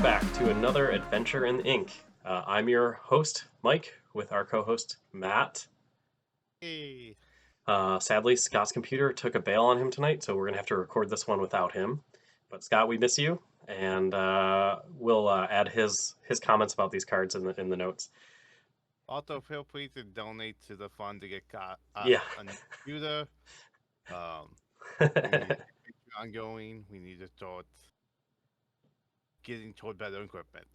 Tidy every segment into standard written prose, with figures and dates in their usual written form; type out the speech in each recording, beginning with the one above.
Welcome back to another adventure in ink. I'm your host, Mike, with our co-host, Matt. Hey. Sadly, Scott's computer took a bail on him tonight, so we're going to have to record this one without him. But Scott, we miss you, and we'll add his comments about these cards in the notes. Also, feel free to donate to the fund to get Yeah. a new computer. We need ongoing. We need to start getting toward better equipment.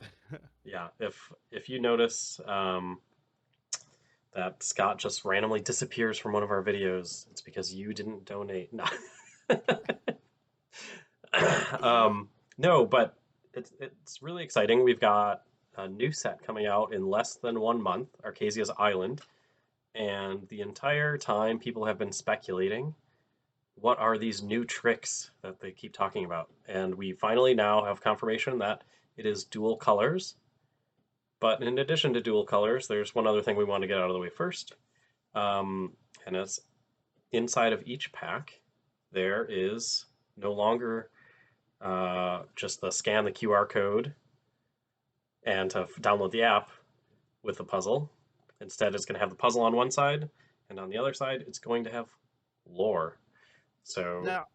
Yeah, if you notice that Scott just randomly disappears from one of our videos, it's because you didn't donate. No. No, but it's really exciting. We've got a new set coming out in less than 1 month, Arcasia's Island, and the entire time people have been speculating what are these new tricks that they keep talking about. And we finally now have confirmation that it is dual colors. But in addition to dual colors, there's one other thing we want to get out of the way first. And it's inside of each pack, there is no longer just the scan the QR code and to download the app with the puzzle. Instead, it's going to have the puzzle on one side, and on the other side, it's going to have lore. So, Now,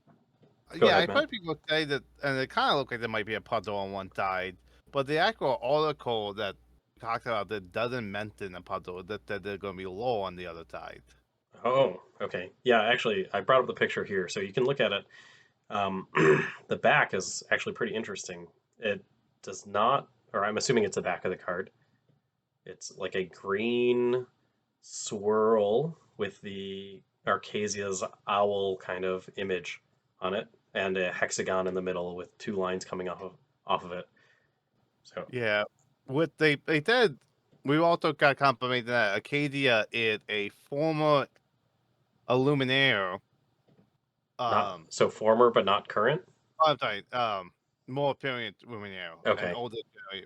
go yeah, ahead, I've Matt. heard people say that, and it kind of looks like there might be a puzzle on one side, but the actual article that talks about it doesn't mention a puzzle. That there's going to be lore on the other side. Oh, okay. Yeah, actually, I brought up the picture here, so you can look at it. The back is actually pretty interesting. It does not, or I'm assuming it's the back of the card. It's like a green swirl with the Arcasia's owl kind of image on it, and a hexagon in the middle with two lines coming off of it. So Yeah, what they said, we also got confirmation that Acadia is a former Illuminaire. not Um, so former, but not current. I'm sorry, more experienced Illuminaire, an Okay. older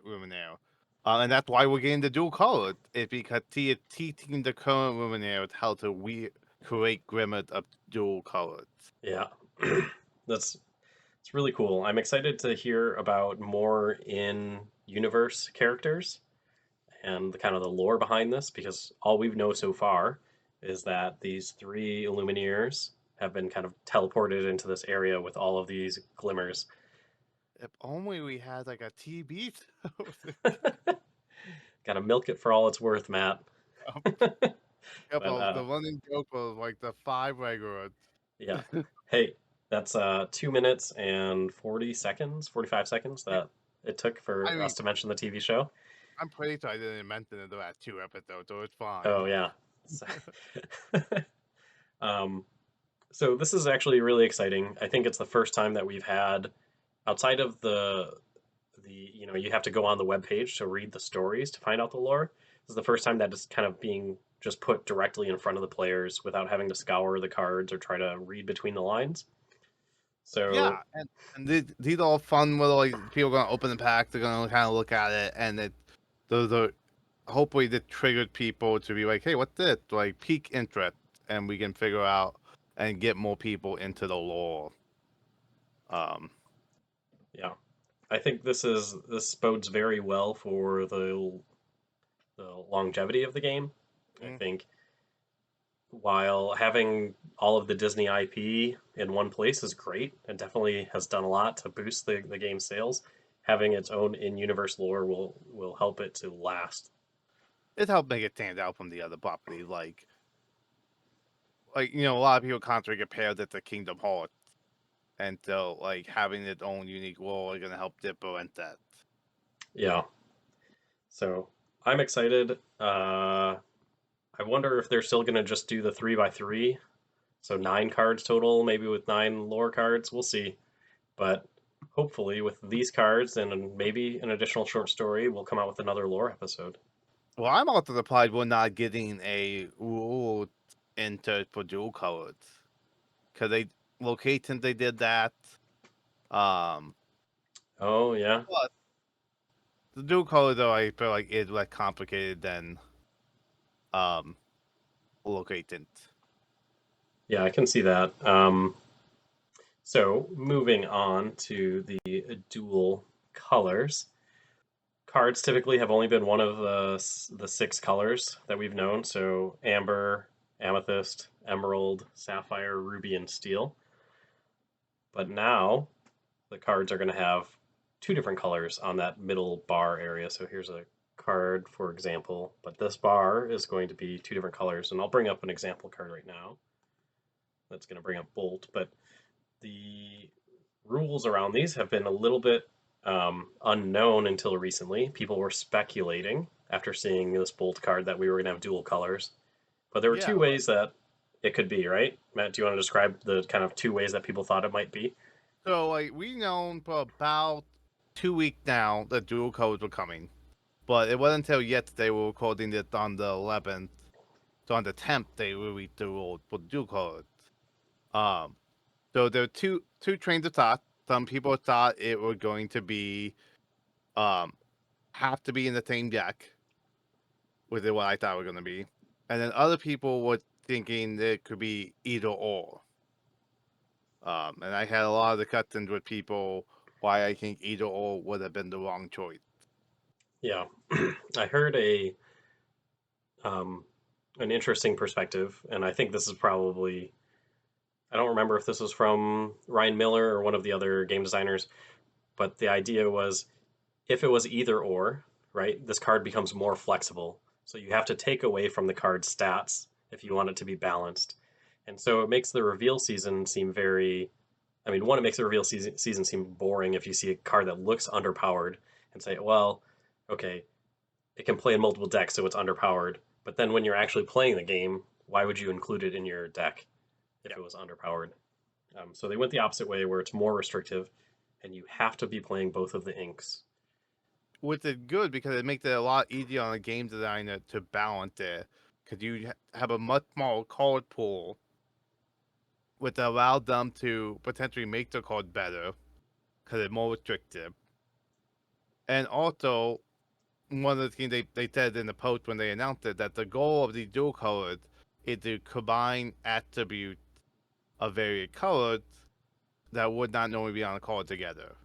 Illuminaire. And that's why we're getting the dual color. It's because he is teaching the current Illuminaires how to create grimmets of dual colors. Yeah. That's it's really cool. I'm excited to hear about more in universe characters and the kind of the lore behind this because all we know so far is that these three Illumineers have been kind of teleported into this area with all of these glimmers. If only we had like a TV. Gotta milk it for all it's worth, Matt. Yep, But the running joke was like the 5 regulars. yeah. Hey, that's 2 minutes and 40 seconds, 45 seconds that it took I for mean, us to mention the TV show. I'm pretty sure I didn't mention it the last 2 episodes, so it's Oh fine. yeah. So, um, so this is actually really exciting. I think it's the first time that we've had outside of the you have to go on the web page to read the stories to find out the lore. This is the first time that it's kind of being just put directly in front of the players without having to scour the cards or try to read between the lines. Yeah, So and these are all fun little like people are gonna open the pack, they're gonna kind of look at it, and those are hopefully that triggered people to be like, hey, what's this? Like peak interest, and we can figure out and get more people into the lore. Um, yeah, I think this bodes very well for the longevity of the game. I mm, think while having all of the Disney IP in one place is great and definitely has done a lot to boost the game's sales, having its own in-universe lore will help it to last. it helped make it stand out from the other properties, a lot of people constantly compare it to Kingdom Hearts, and so like having its own unique lore is gonna help differentiate that. Yeah. So I'm excited. I wonder if they're still going to just do the 3x3. So 9 cards total, maybe with 9 lore cards. We'll see. But hopefully, with these cards and maybe an additional short story, we'll come out with another lore episode. Well, I'm also surprised we're not getting a rule into for dual colors because they locations they did that. Um, Oh, yeah. but the dual color though I feel like is less complicated than um locations. Yeah, I can see that. So moving on to the dual colors. cards typically have only been one of the six colors that we've known. So amber, amethyst, emerald, sapphire, ruby, and steel. But now the cards are going to have two different colors on that middle bar area. So here's a card, for example, but this bar is going to be two different colors. And I'll bring up an example card right now. That's going to bring up Bolt, but the rules around these have been a little bit unknown until recently. People were speculating after seeing this Bolt card that we were going to have dual colors. But there were Yeah. two ways that it could be, right? Matt, do you want to describe the kind of two ways that people thought it might be? So like we known for about 2 weeks now that dual codes were coming, but it wasn't until yesterday we were recording it on the 11th. So on the 10th they released the rules for dual codes. Um, so there are two trains of thought. Some people thought it were going to be um have to be in the same deck, which is what I thought it was going to be, and then other people were thinking that it could be either or. And I had a lot of discussions with people why I think either or would have been the wrong choice. Yeah, I heard um, an interesting perspective, and I think this is probably, I don't remember if this was from Ryan Miller or one of the other game designers, but the idea was if it was either or, right, this card becomes more flexible. So you have to take away from the card's stats if you want it to be balanced. And so it makes the reveal season seem very, I mean, one, it makes the reveal season seem boring if you see a card that looks underpowered and say, well, okay, it can play in multiple decks, so it's underpowered. But then when you're actually playing the game, why would you include it in your deck if Yeah. it was underpowered? So they went the opposite way where it's more restrictive and you have to be playing both of the inks. Which is good because it makes it a lot easier on a game designer to balance it. Because you have a much smaller card pool, which allowed them to potentially make the card better because it's more restrictive. And also, one of the things they said in the post when they announced it that the goal of the dual colors is to combine attributes of various colors that would not normally be on a card together.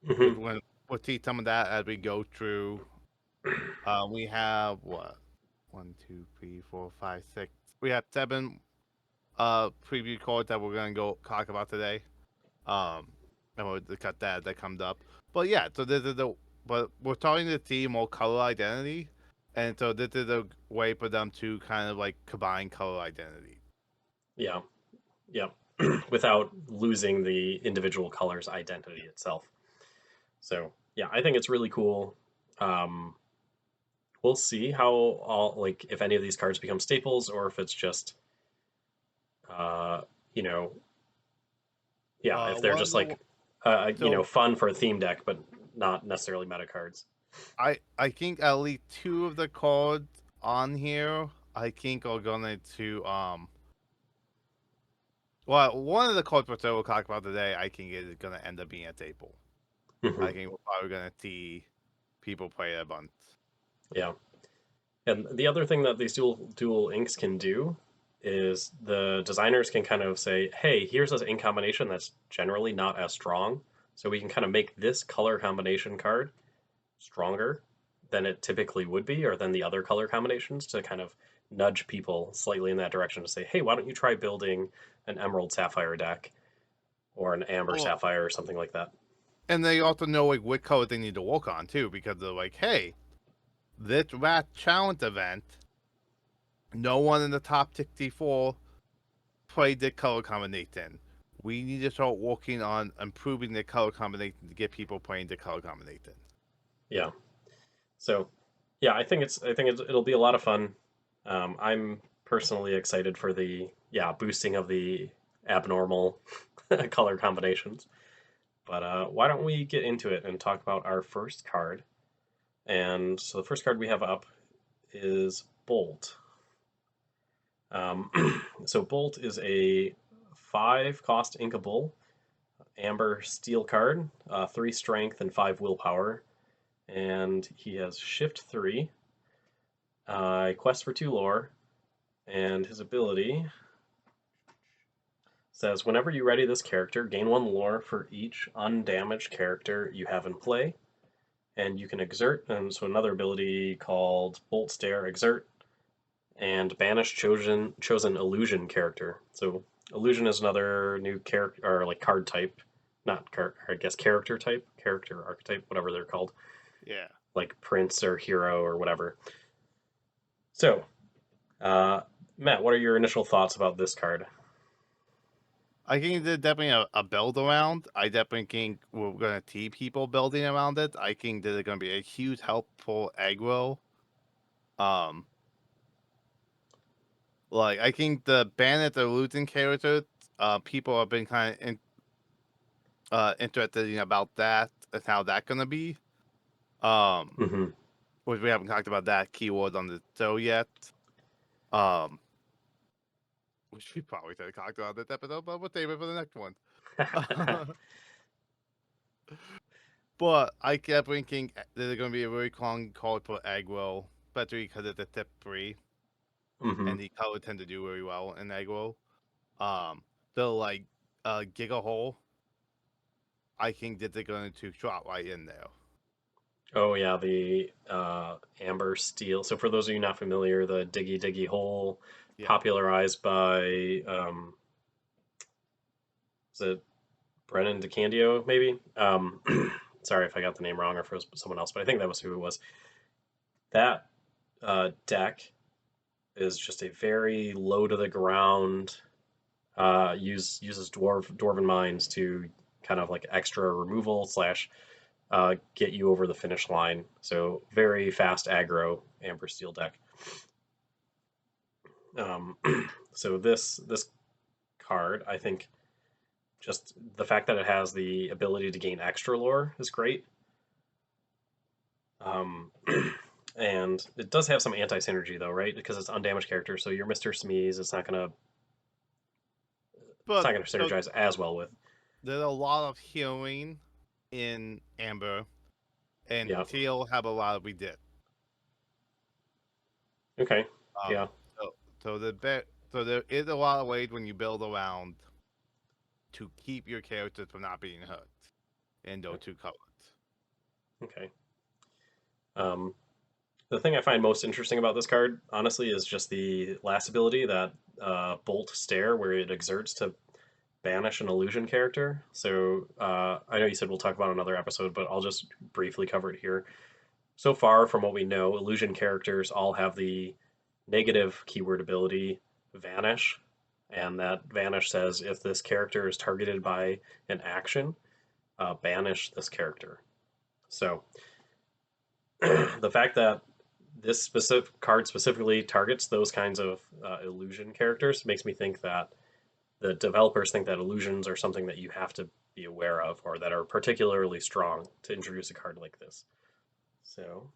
Which Hmm. when we'll see some of that as we go through. We have what 1, 2, 3, 4, 5, 6. We have 7 preview cards that we're gonna go talk about today. Um, and we'll cut that comes up. But yeah, so this is the but we're starting to see more color identity, and so this is a way for them to kind of like combine color identity. Yeah, yeah, without losing the individual color's identity itself. So yeah, I think it's really cool. Um, we'll see how all like if any of these cards become staples or if it's just uh, you know, yeah, if they're One of just the like so fun for a theme deck, but not necessarily meta cards. I think at least 2 of the cards on here I think are going to well, one of the cards we'll talk about today, I think is going to end up being a staple. I Hmm. think we're probably going to see people play it a bunch. Yeah, and the other thing that these dual inks can do is the designers can kind of say, hey, here's this ink combination that's generally not as strong, so we can kind of make this color combination card stronger than it typically would be, or than the other color combinations to kind of nudge people slightly in that direction to say, hey, why don't you try building an emerald sapphire deck or an amber Well, sapphire or something like that? and they also know like what color they need to work on too, because they're like, hey, this rat challenge event, no one in the top 64 played the color combination. We need to start working on improving the color combination to get people playing the color combination. Yeah. So, yeah, it'll be a lot of fun. I'm personally excited for the boosting of the abnormal color combinations. But why don't we get into it and talk about our first card? And so the first card we have up is Bolt. Um, so Bolt is a 5 cost inkable amber steel card, 3 strength and 5 willpower, and he has shift 3, quest for 2 lore, and his ability says whenever you ready this character, gain 1 lore for each undamaged character you have in play, and you can exert, and so another ability called Bolt Stare Exert, and banish chosen illusion character. So illusion is another new character or like card type, not card, I guess character type, character archetype, whatever they're called, Yeah. like prince or hero or whatever. So, uh, Matt, what are your initial thoughts about this card? I think there's definitely a build around. I definitely think we're gonna see people building around it. I think there's gonna be a huge helpful aggro. Um, like I think the bandit or losing character, people have been kind of interested in about that and how that gonna be. Um, Hmm. which we haven't talked about that keyword on the show yet. Um, which we probably should have talked about this episode, but we'll save it for the next one. But I kept thinking there's going to be a very strong call for aggro, especially because it's a tip 3, Hmm. and the color tend to do very well in aggro. Um, so like Giga Hole, I think that they're going to drop right in there. Oh yeah, the amber steel. So for those of you not familiar, the Diggy Diggy Hole, Yeah. popularized by is it Brennan DeCandio maybe? Sorry if I got the name wrong or if it was someone else, but I think that was who it was. That deck is just a very low to the ground. Uses dwarven mines to kind of like extra removal slash get you over the finish line. So very fast aggro amber steel deck. Um, so this card, I think, just the fact that it has the ability to gain extra lore is great. Um, and it does have some anti synergy though, right? Because it's undamaged character, so your Mister Smeeze, it's But not gonna so synergize as well with. there's a lot of healing in Amber, and Yeah. Teal have a lot of we did. Okay. Um, Yeah. so there is a lot of ways when you build around to keep your characters from not being hurt in those two colors. Okay. Um, the thing I find most interesting about this card, honestly, is just the last ability, that Bolt Stare, where it exerts to banish an illusion character. So I know you said we'll talk about another episode, but I'll just briefly cover it here. So far, from what we know, illusion characters all have the negative keyword ability Vanish, and that Vanish says if this character is targeted by an action, banish this character. So the fact that this specific card specifically targets those kinds of illusion characters makes me think that the developers think that illusions are something that you have to be aware of or that are particularly strong to introduce a card like this. So,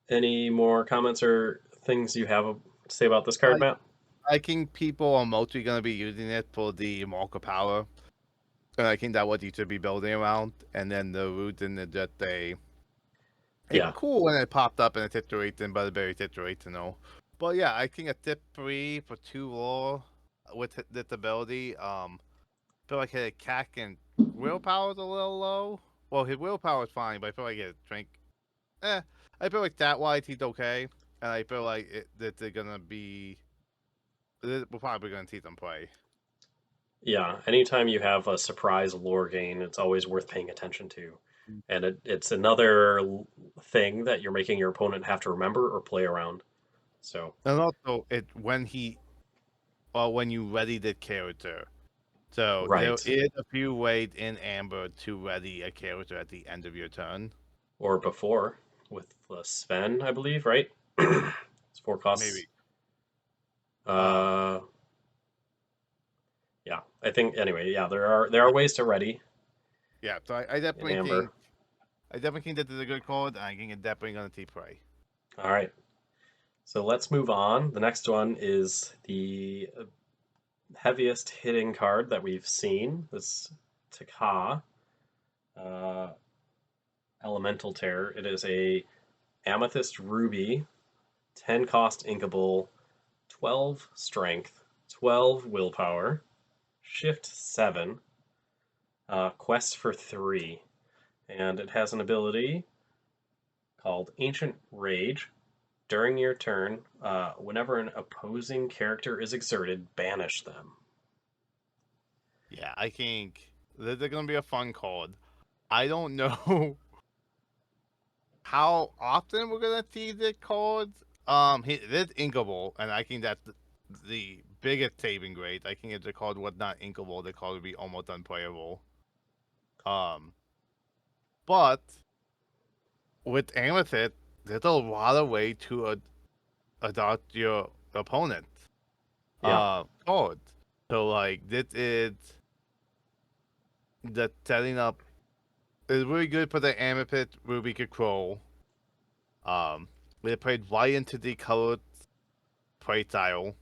any more comments or things you have to say about this card, I Matt? I think people are mostly going to be using it for the marker power, and I think that what you should be building around. And then the roots in the that they were Yeah, cool when it popped up in a situation, but a very situational. But yeah, I think a tip 3 for 2 lore with this ability. Feel like his attack and willpower is a little low. Well, his willpower is fine, but I feel like his drink. I feel like that wise he's okay, and I feel like that they're gonna be. We're probably gonna see them play. yeah. Anytime you have a surprise lore gain, it's always worth paying attention to. And it's another thing that you're making your opponent have to remember or play around. So, And also, when you ready the character. So there right. is a few ways in Amber to ready a character at the end of your turn. Or before with Sven, I believe, right? It's four costs. Maybe. Um. Uh, yeah, I think anyway. Yeah, there are ways to ready Yeah. So in Amber. I definitely think that is a good card. And I think it's definitely gonna take play. All right, so let's move on. The next one is the heaviest hitting card that we've seen. This Taka uh, Elemental Tear. It is a Amethyst Ruby, 10 cost inkable, 12 strength, 12 willpower, shift 7, quest for 3. And it has an ability. called Ancient Rage. During your turn, whenever an opposing character is exerted, banish them. Yeah, I think this is gonna be a fun card. I don't know how often we're gonna see this card. It is inkable, and I think that's the biggest saving grace. I think if the card was not inkable, the card would be almost unplayable. But with Amethyst, there's a lot of way to adopt your opponent. Yeah, Card. So like this is the setting up is really good for the Amethyst Ruby control. They played right into the colored play style.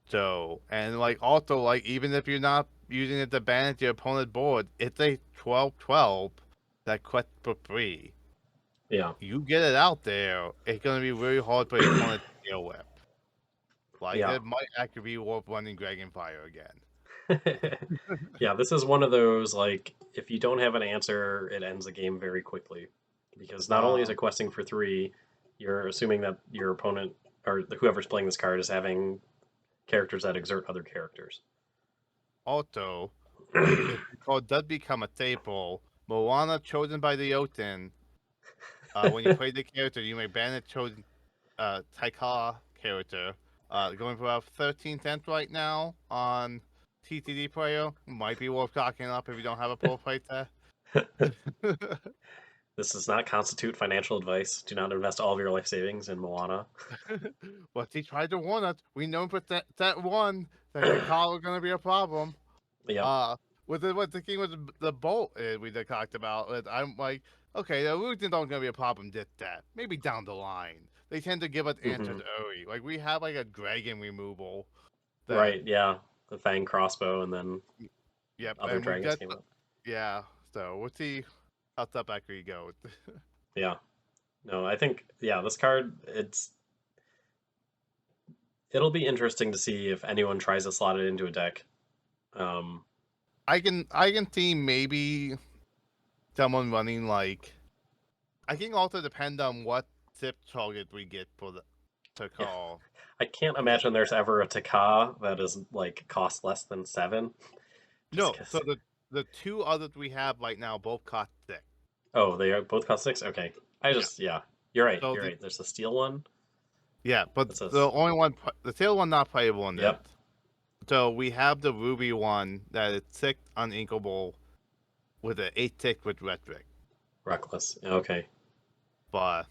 So and like also like even if you're not using it to banish your opponent's board, it's a 12/12 that quests for free. yeah, You get it out there, it's gonna be really hard for your opponent to deal with. Like yeah. it might actually be worth running Dragonfire again. Yeah, this is one of those, like, if you don't have an answer, it ends the game very quickly. Because not only is Uh, it questing for 3, you're assuming that your opponent, or whoever's playing this card, is having characters that exert other characters. Also, if the card does become a staple, Moana chosen by the Jotun. When you play the character, you may ban a chosen Taika character. Going for about 13 cents right now on TTD player. Might be worth stocking up if you don't have a full play test. This does not constitute financial advice. Do not invest all of your life savings in Moana. But he tried to warn us. We know for that one that Takala was going to be a problem. Yep. Uh, with what the king was the bolt we just talked about. I'm like, okay, the illusions aren't gonna be a problem. Just that maybe down the line they tend to give us answers Hmm. early. Like we have like a dragon removal that, Right, yeah. The Fang crossbow, and then yep, other and we dragons get came out. yeah. So we'll see how stuff actually goes. Yeah. No, I think, yeah, this card, it'll be interesting to see if anyone tries to slot it into a deck. Um, I can see maybe someone running like I think also depend on what tip target we get for the to yeah, call. I can't Because imagine there's ever a Taka that is like cost less than 7. Just no, because. so the two others we have right now both cost 6. Oh, they are both cost 6. Okay, Yeah. yeah, you're right. So You're right. There's the steel one. yeah, but That says, the only one, the tail one not playable in this. yep, So we have the ruby one that is 6 uninkable with an 8 tick with rhetoric. reckless. Okay, But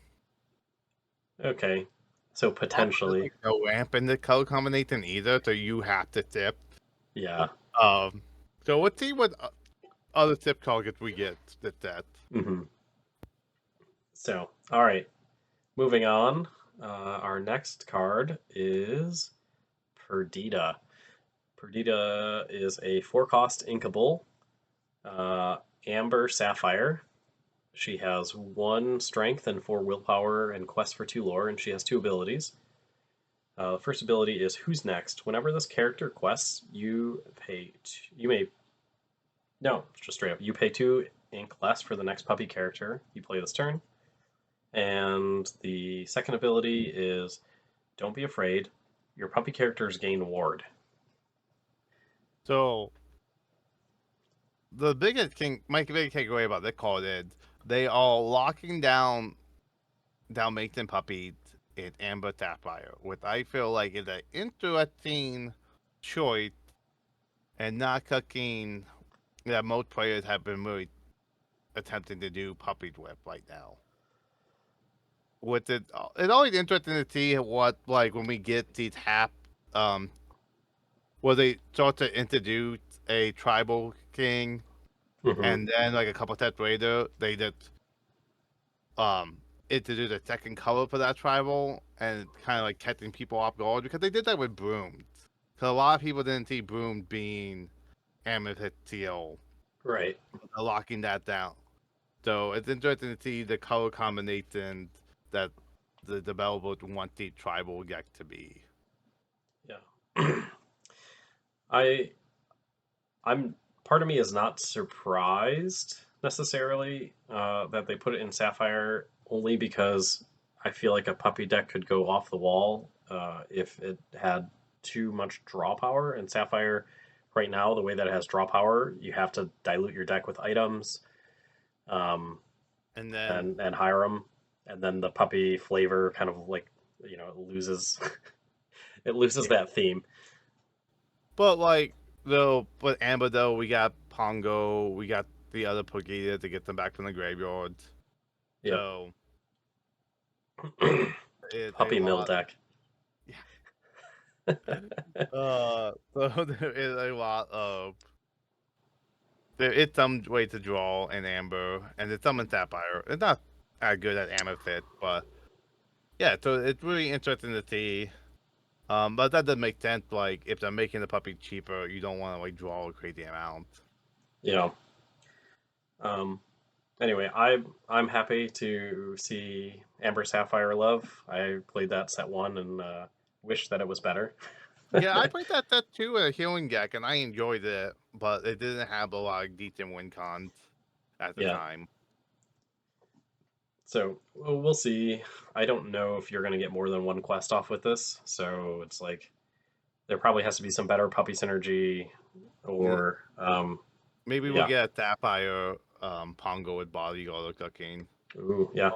okay. So also there's potentially, like no ramp in the color combination either, so you have to tip. yeah. Um, so let's see what other tip targets we get that. Hmm. So, all right. Moving on. Our next card is Perdita. Perdita is a 4-cost inkable, uh, amber sapphire. She has 1 strength and 4 willpower and quest for 2 lore, and she has 2 abilities. The first ability is Who's Next. Whenever this character quests, you may, no, just straight up. You pay 2 ink less for the next puppy character you play this turn. And the second ability is Don't Be Afraid. Your puppy characters gain ward. So the biggest thing, my biggest takeaway about this card is they are locking down Dalmatian puppies in Amber Sapphire, which I feel like is an interesting choice and not cooking that most players have been really attempting to do puppies with right now. With it, it's always interesting to see what like when we get these um, where they start to introduce a tribal king, Hmm. and then like a couple steps later, they just um introduce a second color for that tribal and kind of like catching people off guard because they did that with brooms. Because a lot of people didn't see broom being amethyst teal, Right. locking that down. So it's interesting to see the color combinations that the developers want the tribal deck to be. Yeah. I I'm part of me is not surprised necessarily that they put it in Sapphire, only because I feel like a puppy deck could go off the wall if it had too much draw power. And Sapphire, right now, the way that it has draw power, you have to dilute your deck with items, um, And then, and hire them, and then the puppy flavor kind of like it loses it loses yeah. that theme. But like though, but Amber though, we got Pongo, we got the other Perdita to get them back from the graveyard. Yep. So it's a Puppy mill lot. deck. So there is a lot of there is some way to draw in Amber, and there's some in Sapphire. It's not as good as Amethyst, but yeah. So it's really interesting to see. But that does make sense. Like if they're making the puppy cheaper, you don't want to like draw a crazy amount. you know. Um, Anyway, I'm happy to see Amber Sapphire Love. I played that set one and wish that it was better. Yeah, I played that too, a healing deck, and I enjoyed it, but it didn't have a lot of decent win cons at the Yeah. time. So we'll see. I don't know if you're going to get more than one quest off with this. So it's like there probably has to be some better puppy synergy, Mm, or Maybe we'll yeah. get a Sapphire Pongo with bodyguard or cooking. Ooh, yeah.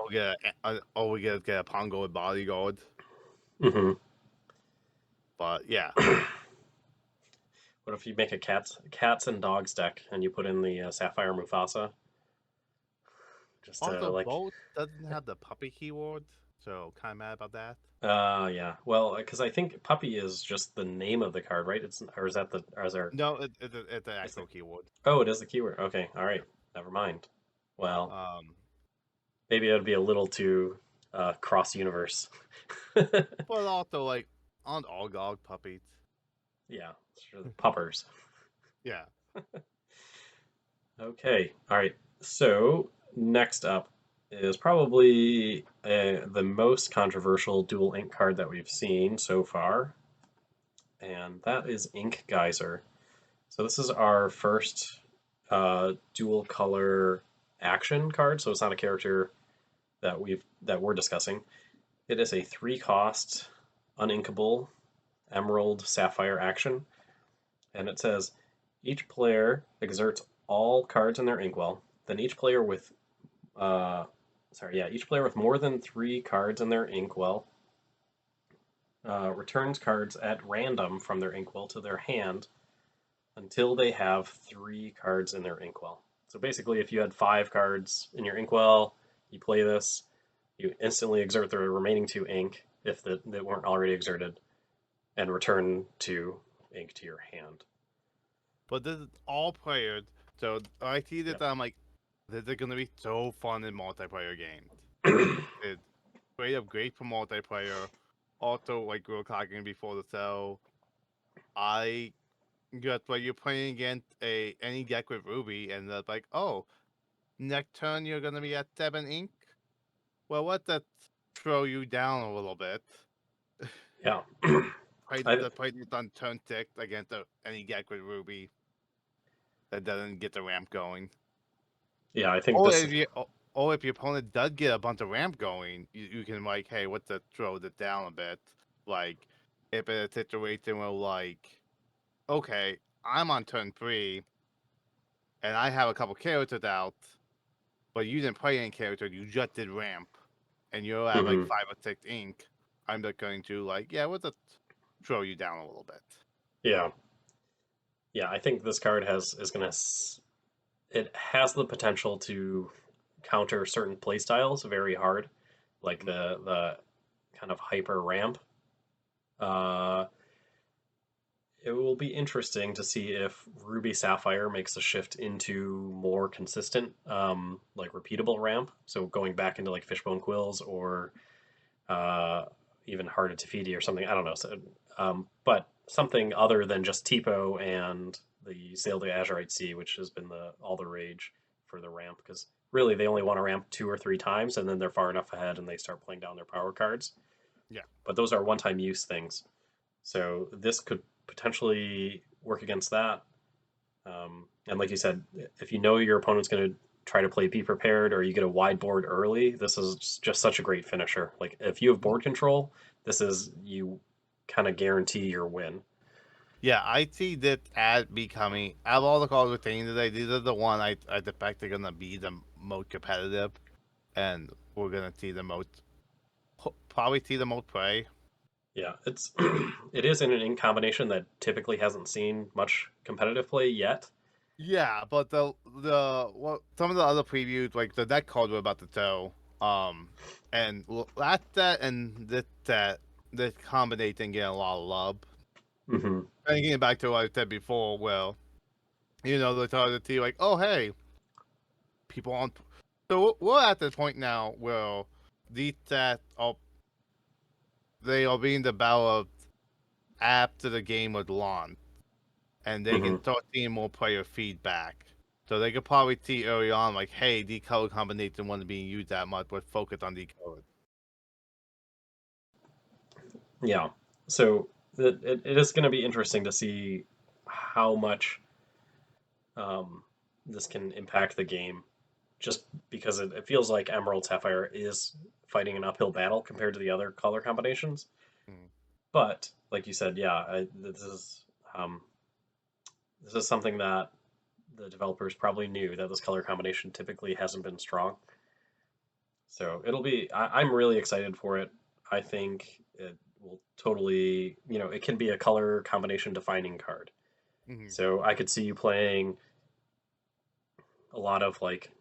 Or we get a Pongo with bodyguard. Hmm. But yeah, What if you make a cats and dogs deck and you put in the Sapphire Mufasa just to also like both doesn't have the puppy keyword, so kind of mad about that. Yeah. Well, because I think puppy is just the name of the card, right? It's or is that the or is there No, it's an is the actual keyword. oh it is the keyword. Okay, all right. Never mind. Well, Um, maybe it would be a little too cross universe. but also like on all dog puppies. Yeah, sure, the puppers. Yeah. Okay, all right. So next up is probably the most controversial dual ink card that we've seen so far, and that is Ink Geyser. So this is our first dual color action card. So it's not a character that we're discussing. It is a 3 cost uninkable emerald sapphire action, and it says each player exerts all cards in their inkwell. Then uh, each player with more than 3 cards in their inkwell returns cards at random from their inkwell to their hand until they have 3 cards in their inkwell. So basically, if you had 5 cards in your inkwell, you play this, you instantly exert the remaining 2 ink if they weren't already exerted, and return 2 ink to your hand. But this is all players, so I see this. Yep. I'm like, this is gonna be so fun in multiplayer games. It's straight up great for multiplayer. Also, like we were talking before the show, I just like you're playing against any deck with Ruby, and it's like, oh, next turn you're gonna be at 7 ink. Well, let that throw you down a little bit. Yeah. I Play this on turn 6 against any deck with Ruby that doesn't get the ramp going. yeah, I think Or this. if you or if your opponent does get a bunch of ramp going, you can like, hey, what's the throw it down a bit? Like if it's a situation where like, okay, I'm on turn 3 and I have a couple characters out, but you didn't play any character, you just did ramp, and you're at like Mhm. 5 or 6 ink. I'm just going to like, yeah, what's the throw you down a little bit. Yeah, yeah, I think this card it has the potential to counter certain playstyles very hard, like Mm. the kind of hyper ramp. Uh, it will be interesting to see if Ruby Sapphire makes a shift into more consistent, like repeatable ramp. So going back into like Fishbone Quills or uh, even Hearted Tafiti or something. I don't know. So, but something other than just Tipo and the Sail to Azurite Sea, which has been all the rage for the ramp, because really they only want to ramp 2 or 3 times and then they're far enough ahead and they start playing down their power cards. Yeah. But those are one-time use things. So this could potentially work against that. And like you said, if you know your opponent's going to try to play Be Prepared or you get a wide board early, this is just such a great finisher. Like if you have board control, this is you kind of guarantee your win. Yeah, I see that as becoming out of all the cards we're taking today, these are the one I expect they're gonna be the most competitive, and we're gonna see the most probably see the most play. Yeah, it's it is in an ink combination that typically hasn't seen much competitive play yet. Yeah, but the what some of the other previews like the deck cards we're about to show, and that set and this set this combination get a lot of love. Hmm. And getting back to what I said before, well, they're trying to see like, oh hey, people on. So we're at this point now where these sets are they are being developed after the game was launched, and they Hmm. can start seeing more player feedback. So they could probably see early on, like, hey, the color combination wasn't being used that much. Let's focus on the color. Yeah, so it is going to be interesting to see how much this can impact the game, just because it feels like Emerald Sapphire is fighting an uphill battle compared to the other color combinations. Mm. But like you said, yeah, um, this is something that the developers probably knew that this color combination typically hasn't been strong. So it'll be. I'm really excited for it. I think it will totally. It can be a color combination defining card. Mm-hmm. So I could see you playing a lot of like,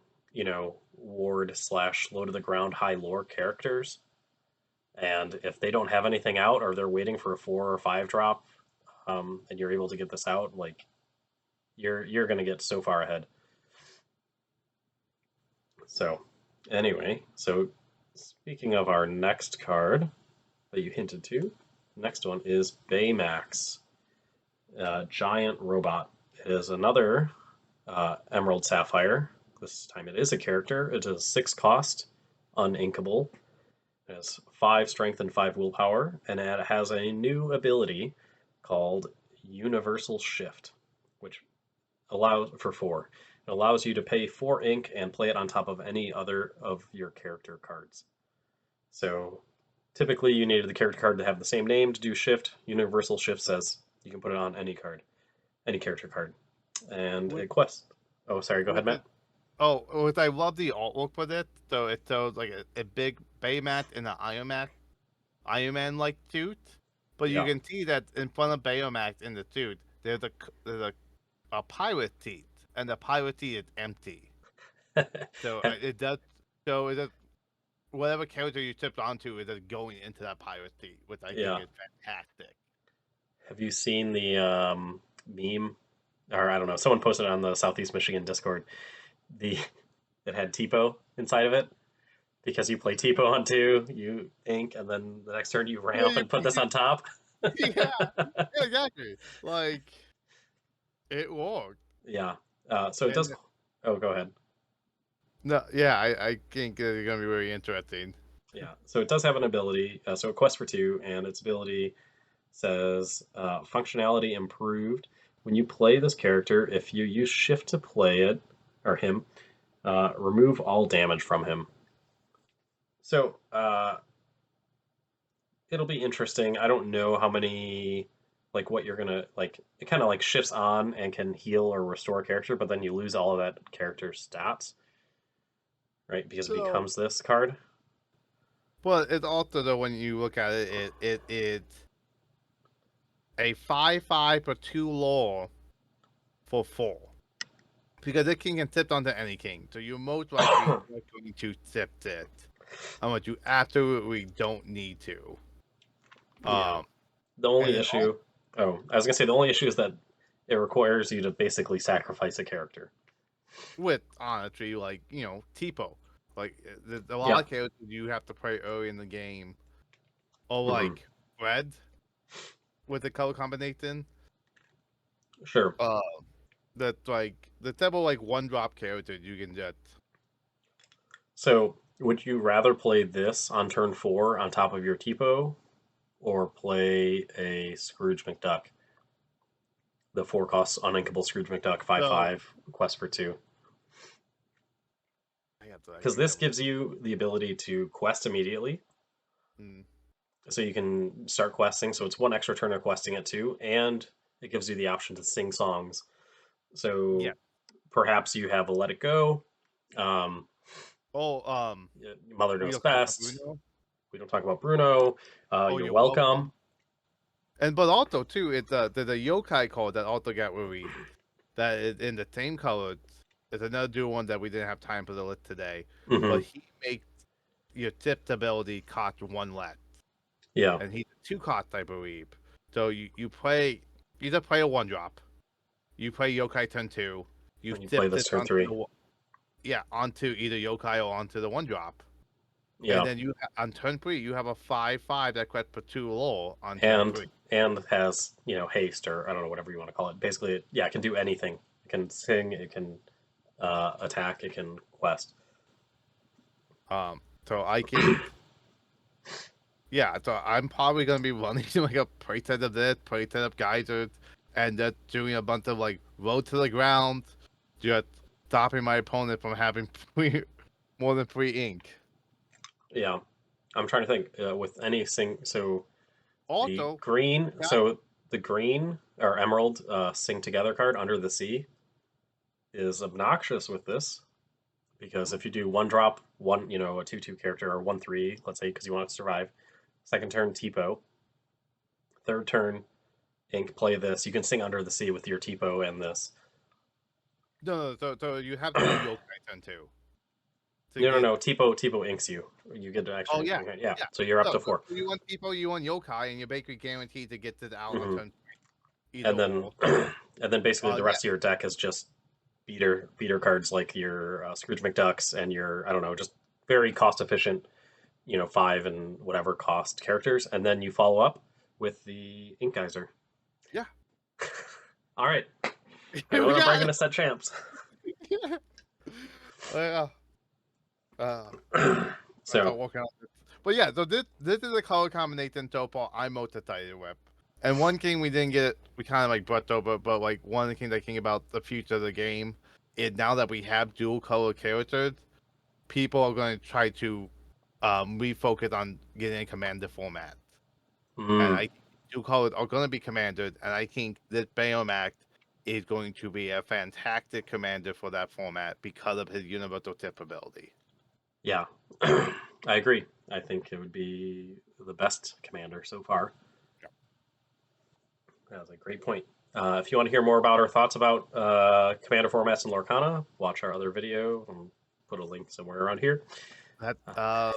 ward slash low to the ground high lore characters. And if they don't have anything out or they're waiting for a 4 or 5 drop, and you're able to get this out, like you're gonna get so far ahead. So anyway, so speaking of our next card that you hinted to, next one is Baymax, giant robot. It is another Emerald Sapphire. This time it is a character. It is 6 cost, uninkable. It has 5 strength and 5 willpower, and it has a new ability called Universal Shift, which allows for 4. It allows you to pay 4 ink and play it on top of any other of your character cards. So typically you needed the character card to have the same name to do shift. Universal Shift says you can put it on any card, any character card. And With, a quest. Oh, sorry, go ahead, with Matt. it, with I love the artwork with it. So it shows like a big Baymat in an Iron Man like suit. But you Yeah. can see that in front of Baymax in the suit, there's a pilot seat, and the pilot seat is empty. So it does. So it does. Whatever character you tipped onto is just going into that pirate seat, which I think Yeah. is fantastic. Have you seen the meme? Or I don't know, someone posted it on the Southeast Michigan Discord. The It had Tipo inside of it because you play Tipo on 2, you ink, and then the next turn you Yeah, ramp and put this on top. yeah, yeah, exactly. Like it worked. Yeah. So it does. And Oh, go ahead. no, yeah, I think it's gonna be very interesting. Yeah. So it does have an ability. So a quest for 2, and its ability says functionality improved. When you play this character, if you use shift to play it or him, remove all damage from him. So it'll be interesting. I don't know how many, like what you're gonna like. It kind of like shifts on and can heal or restore a character, but then you lose all of that character's stats, right? Because it So, becomes this card. but it's also though when you look at it, it is a 5/5 for 2 lore for 4 because it can get tipped onto any king. So you're most likely not going to tip it unless you absolutely don't need to. Yeah. Um, The and only it all issue. Oh, I was gonna say the only issue is that it requires you to basically sacrifice a character. with honestly, like Tipo, like a lot Yeah. of characters you have to play early in the game, or Hmm. like Red with the color combination. Sure. Uh, that's like the type of like 1-drop character you can just. So, would you rather play this on turn 4 on top of your Tipo, or play a Scrooge McDuck, the 4 costs uninkable Scrooge McDuck five So five quest for 2? have to because actually this double. gives you the ability to quest immediately. Mm. So you can start questing. So it's one extra turn of questing it too, and it gives you the option to sing songs. Yeah. So perhaps you have a Let It Go. Um, Oh, Mother we Knows don't talk about Best. Bruno. We don't talk about Bruno. Oh, You're you're welcome. welcome. And but also too, it's there's a yokai card that also got released that is in the same colors. It's another new one that we didn't have time for the list today. But Hmm. he makes your tipped ability cost one less, Yeah, and he's a two cost, I believe. So you play either play a one drop, you play yokai turn two, you and you play tip this this turn onto three. the onto either yokai or onto the one drop. And Yeah, then on turn three, you have a 5/5 that quests for two lore on turn and three. has haste, or I don't know, whatever you want to call it. Basically, it can do anything. It can sing. It can attack. It can quest. So I think, yeah, so I'm probably gonna be running like a playset of this, playset of geysers, and just doing a bunch of like roll to the ground, just stopping my opponent from having more than 3 ink. Yeah, I'm trying to think with any sing. So the Also, green, yeah, so the green or emerald sing together card Under the Sea is obnoxious with this because if you do one drop, one a 2/2 character or 1/3, let's say because you want to survive. Second turn Tipo. Third turn Ink play this. You can sing Under the Sea with your Tipo and this. no, so you have to do yokai turn too to No, no, get. no. Tipo inks you. You get to Oh extra yeah, incoming hand. Yeah. yeah. So you're up So, to so 4. you want people, you want yokai, and you're basically guaranteed to get this out on Hmm. turn three, either And then or. and then basically the Yeah, rest of your deck is just beater cards like your Scrooge McDucks and your I don't know, just very cost efficient, 5 and whatever cost characters, and then you follow up with the Ink Geyser. yeah. All right. I know We what I'm got bringing to set champs. it. Yeah. Uh, I So thought working on this. But yeah, so this is a color combination so far I'm most excited with. And one thing we didn't get, we kind of like brushed over, but like one of the things I think about the future of the game is now that we have dual color characters, people are going to try to refocus on getting a commander format. And mm, I dual colors are going to be commanders, and I think this Baymax is going to be a fantastic commander for that format because of his universal tip ability. yeah. I agree. I think it would be the best commander so far. That's a great point. If you want to hear more about our thoughts about commander formats in Lorcana, watch our other video and put a link somewhere around here. That Uh,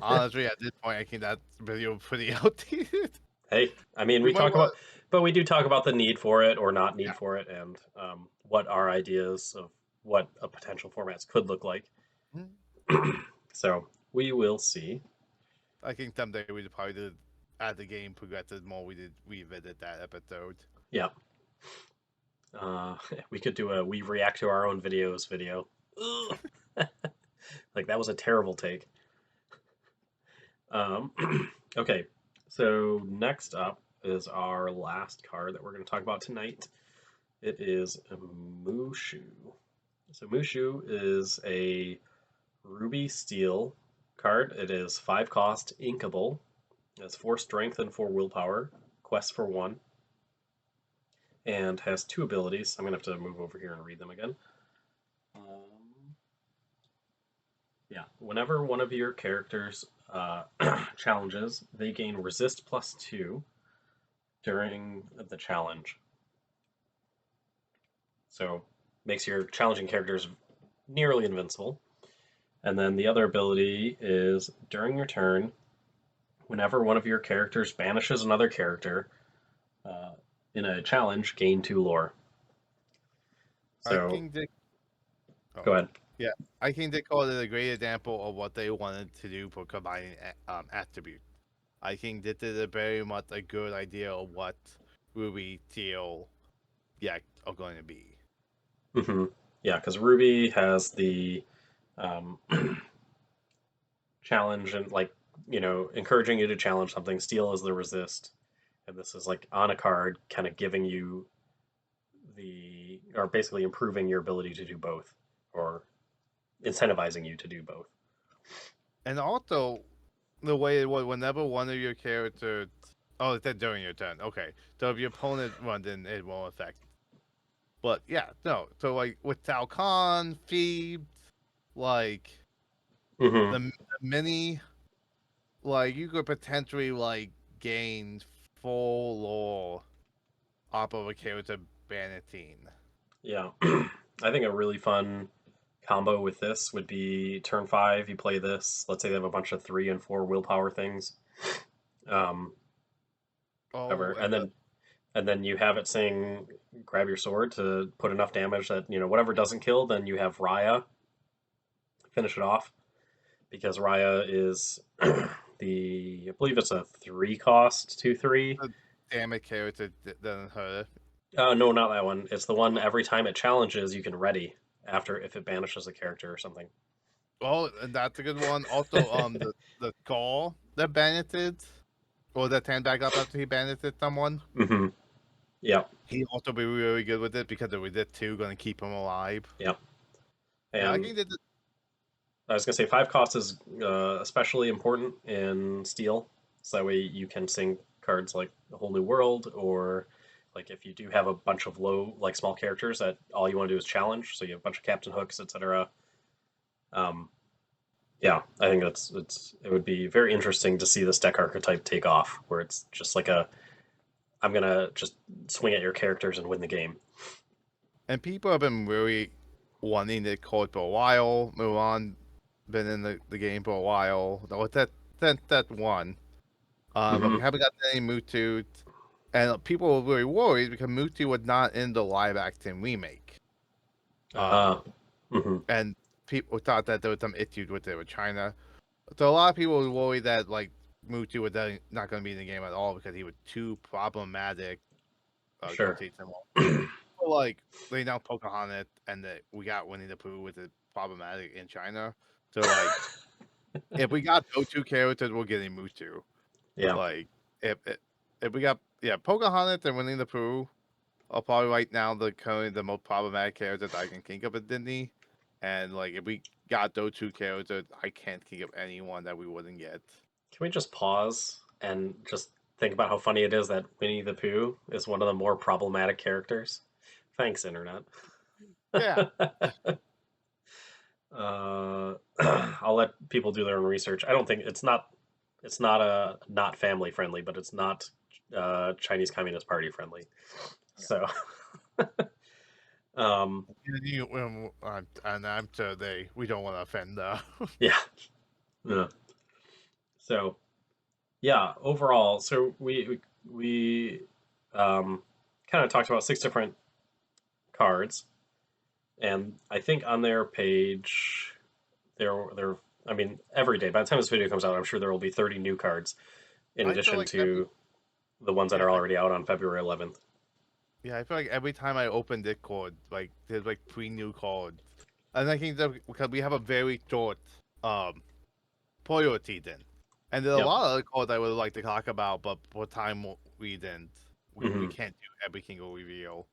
honestly, at this point, I think that video pretty outdated. hey, I mean, We we might talk want about, but we do talk about the need for it or not to, need for it, and what our ideas of what a potential formats could look like. yeah. So we will see. I think someday we should probably do, as the game progresses more, we did revisit that episode. Yeah, we could do a we react to our own videos video. Like that was a terrible take. Um, okay, so next up is our last card that we're going to talk about tonight. It is Mushu. So Mushu is a ruby steel card. It is 5 cost, inkable. It has 4 strength and 4 willpower. Quest for 1. And has 2 abilities. I'm going to have to move over here and read them again. Yeah, whenever one of your characters challenges, they gain resist +2 during the challenge. So makes your challenging characters nearly invincible. And then the other ability is during your turn, whenever one of your characters banishes another character uh, in a challenge, gain 2 lore. I So think they, oh, go ahead. yeah, I think they call it a great example of what they wanted to do for combining attributes. I think this is a very much a good idea of what Ruby Teal, yeah, are going to be. Hmm. Yeah, because Ruby has the um, challenge and encouraging you to challenge something. Steel is the resist, and this is like on a card, kind of giving you or basically improving your ability to do both, or incentivizing you to do both. And also, the way it was, whenever one of your characters, oh, it's said during your turn. Okay, so if your opponent runs in, it won't affect. But yeah, no. So like with Tao Kahn, Phoebe, like Hmm. the mini, like you could potentially like gain full lore off of a character Banatine. Yeah. I think a really fun combo with this would be turn 5, you play this. Let's say they have a bunch of 3 and 4 willpower things. Um, Oh, whatever. And then you have it saying grab your sword to put enough damage that, whatever doesn't kill, then you have Raya finish it off. Because Raya is I believe it's a 3 cost, 2/3. the damage character doesn't hurt. No, not that one. It's the one Oh, every time it challenges, you can ready after if it banishes a character or something. oh, and that's a good one. Also, the call that banished, or that turned back up after he banished someone. Hmm. Yeah, He also be really good with it because if we did two, gonna keep him alive. yeah. Yeah, I And think that. I was gonna say 5 cost is especially important in Steel, so that way you can sing cards like a whole new world, or like if you do have a bunch of low, like small characters that all you want to do is challenge, so you have a bunch of Captain Hooks, etc. Um, yeah, I think it would be very interesting to see this deck archetype take off, where it's just like I'm gonna just swing at your characters and win the game. And people have been really wanting the code for a while. Mulan been in the game for a while. That that one. But Hmm. we haven't got any Mutu. And people were really worried because Mutu was not in the live action remake. Uh, hmm. And people thought that there was some issues with it with China. So a lot of people were worried that like Mutu was not going to be in the game at all because he was too problematic. Go Sure. see some more. But, like they now Pocahontas and that we got Winnie the Pooh with the problematic in China. So like if we got those two characters, we're getting Mutu. Yeah. Like if we got Pocahontas and Winnie the Pooh are probably right now currently the most problematic characters I can think of at Disney. And like if we got those two characters, I can't think of anyone that we wouldn't get. Can we just pause and just think about how funny it is that Winnie the Pooh is one of the more problematic characters? Thanks, Internet. Yeah. I'll let people do their own research. I don't think it's not a not family friendly, but it's not Chinese Communist Party friendly. So, um, And I'm sure we don't want to offend yeah, yeah. So yeah, overall, so we kind of talked about 6 different cards, and I think on their page, there. I mean, every day. By the time this video comes out, I'm sure there will be 30 new cards in I feel addition like to the ones that yeah, are already out on February 11th. I feel like every time I open Discord, like there's like 3 new cards, and I think that because we have a very short Poyo season, and there's a Yep. lot of other cards I would like to talk about, but for time reasons, we Hmm. can't do every single reveal.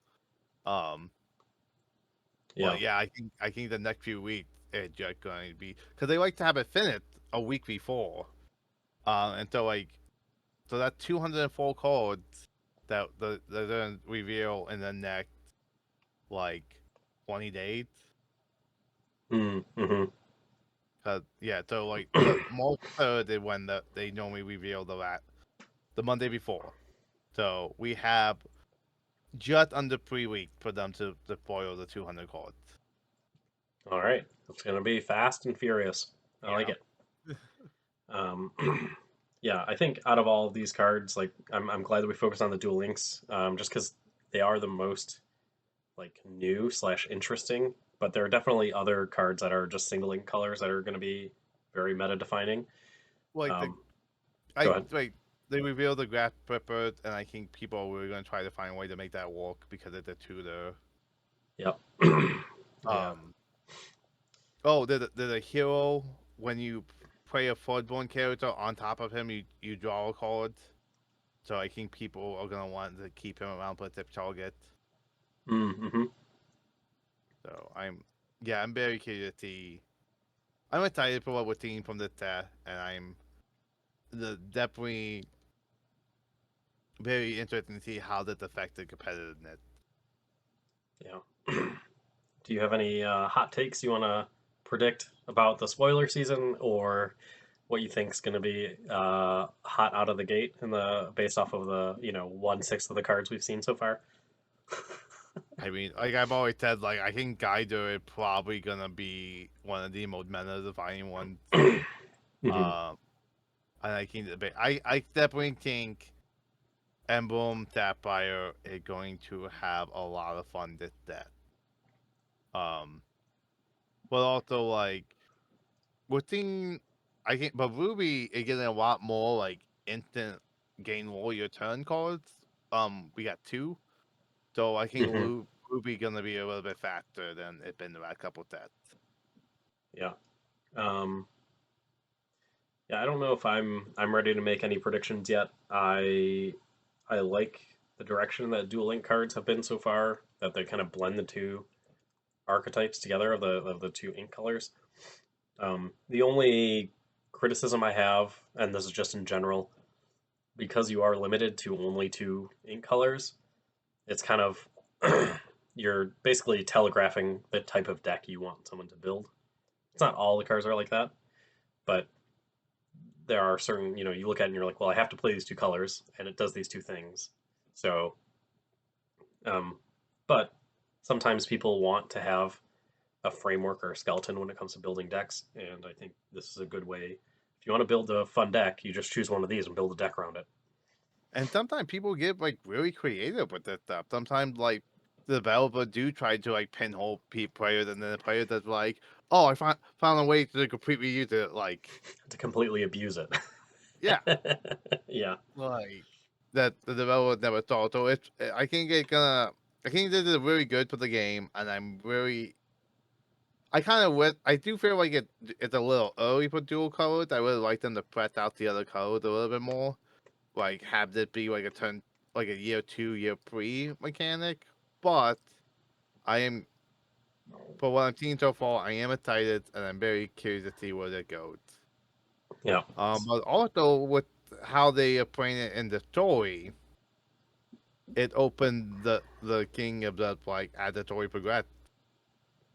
Um, Yeah. but yeah, I think the next few weeks it's just going to be because they like to have it finished a week before, and so like so that's 204 cards that they're gonna reveal in the next like 20 days. Mm-hmm. Cause yeah, so like most third is when they normally reveal the Monday before. So we have just under 3 weeks for them to foil the 200 cards. All right. It's gonna be fast and furious. I like Yeah. it. Um, yeah, I think out of all of these cards, like I'm glad that we focused on the Duel Links, just because they are the most like new slash interesting. But there are definitely other cards that are just single ink colors that are going to be very meta defining. Like Um, Go ahead. they revealed the graph preppers, and I think people are really gonna try to find a way to make that work because of the tutor. Yep. Yeah. Um. Oh, there's a hero when you play a firstborn character on top of him, you draw a card. So I think people are gonna want to keep him around for tip target. Mm-hmm. So I'm very curious to see. I'm excited for what we're seeing from this set, and I'm definitely very interested to see how this affected competitiveness. Yeah. Do you have any hot takes you want to predict about the spoiler season, or what you think's going to be hot out of the gate in the based off of the 1/6 of the cards we've seen so far? I mean, like I've always said, like I think Geyser is probably gonna be one of the most meta defining ones. Hmm. Um, and I think I definitely think Emblem Sapphire is going to have a lot of fun this set. Um, but also like we're seeing, I think, but Ruby is getting a lot more like instant gain warrior turn cards. We got 2, so I think Hmm. Ruby gonna be a little bit faster than it's been the last couple sets. Yeah. Um, yeah, I don't know if I'm ready to make any predictions yet. I like the direction that Dual Link cards have been so far, that they kind of blend the two archetypes together of the two ink colors. The only criticism I have, and this is just in general, because you are limited to only 2 ink colors, it's kind of you're basically telegraphing the type of deck you want someone to build. It's not all the cards are like that, but there are certain, you look at it and you're like, well, I have to play these 2 colors, and it does these 2 things. So, um, but sometimes people want to have a framework or a skeleton when it comes to building decks, and I think this is a good way. If you want to build a fun deck, you just choose one of these and build a deck around it. And sometimes people get like really creative with this stuff. Sometimes like the developer do try to like pinhole players, and then the player that's like, "Oh, I found a way to completely use it." Like, To completely abuse it. yeah, Yeah. like that the developer never thought. So it's I think it's gonna. I think this is really good for the game, and I'm really. I kind of wish. I do feel like it's a little early for dual colors. I would like them to press out the other colors a little bit more. Like have this be like a turn, like a year 2, year 3 mechanic. But I am, for what I'm seeing so far, I am excited, and I'm very curious to see where that goes. Yeah. But also with how they are playing it in the story, it opened the king of the like as the story progressed,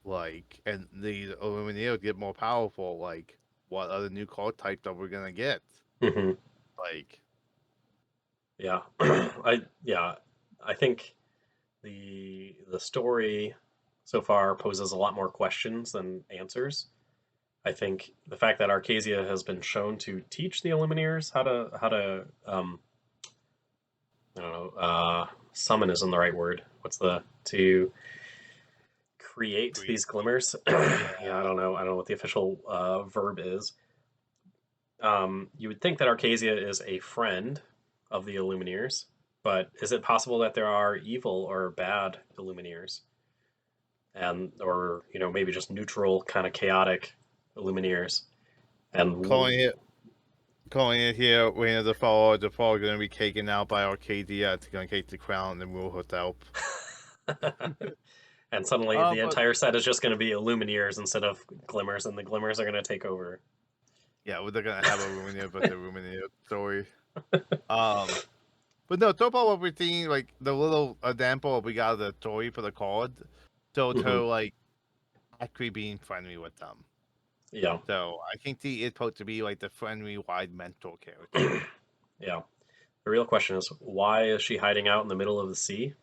like, and the Illuminators get more powerful. Like, what other new card types are we gonna get? Hmm. Like, Yeah. Yeah. I think the story so far poses a lot more questions than answers. I think the fact that Arcasia has been shown to teach the Illumineers how to I don't know, summon isn't the right word. What's the to create create, these glimmers? yeah. Yeah, I don't know. I don't know what the official verb is. You would think that Arcasia is a friend of the Illumineers, but is it possible that there are evil or bad Illumineers, and or maybe just neutral, kind of chaotic Illumineers? And Calling it Calling it here, when the fall are going to be taken out by Arcadia. It's going to take the crown and rule herself. and suddenly the But entire set is just going to be Illumineers instead of Glimmers, and the Glimmers are going to take over. yeah, well, they're going to have a Ruminator, but the Ruminator story. Um, but no, so far what we're seeing, like the little example we got of the story for the card, so Hmm. to like actually being friendly with them. Yeah. So I think he is supposed to be like the friendly, wide mentor character. Yeah. The real question is, why is she hiding out in the middle of the sea?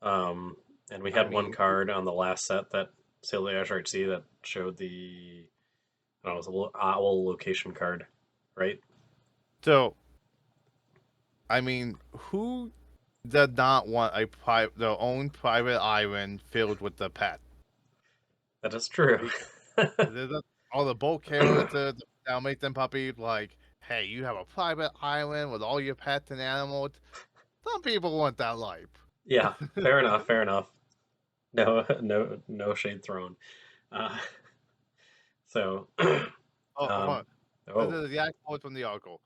Um, and we I had one mean, card on the last set that Sail the Azure Sea that showed the I don't know, it was a little owl location card, right? so who does not want their own private island filled with the pet? That is true. There's all the bulk carriers, the Dalmatian puppies, like, hey, you have a private island with all your pets and animals. Some people want that life. Yeah, fair enough. Fair enough. No, no, no shade thrown. Uh, so, Oh, hold on. This oh, is the exact quote from the article.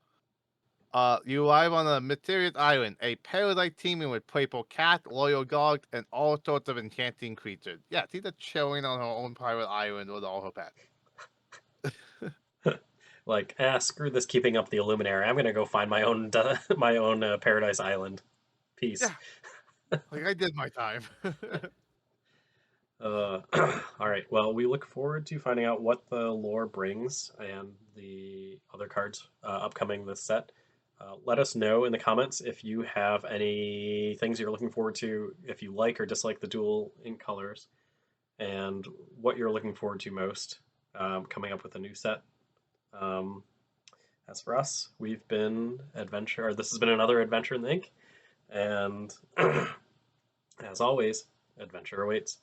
You arrive on a mysterious island, a paradise teeming with playful cats, loyal dogs, and all sorts of enchanting creatures. Yeah, she's just chilling on her own private island with all her pets. Like, screw this keeping up the Illuminary. I'm gonna go find my own my own Paradise Island. Peace. Yeah, like I did my time. All right. Well, we look forward to finding out what the lore brings and the other cards upcoming this set. Let us know in the comments if you have any things you're looking forward to, if you like or dislike the dual ink colors, and what you're looking forward to most coming up with a new set. Um, as for us, we've been adventure. Or this has been another adventure in the ink, and as always, adventure awaits.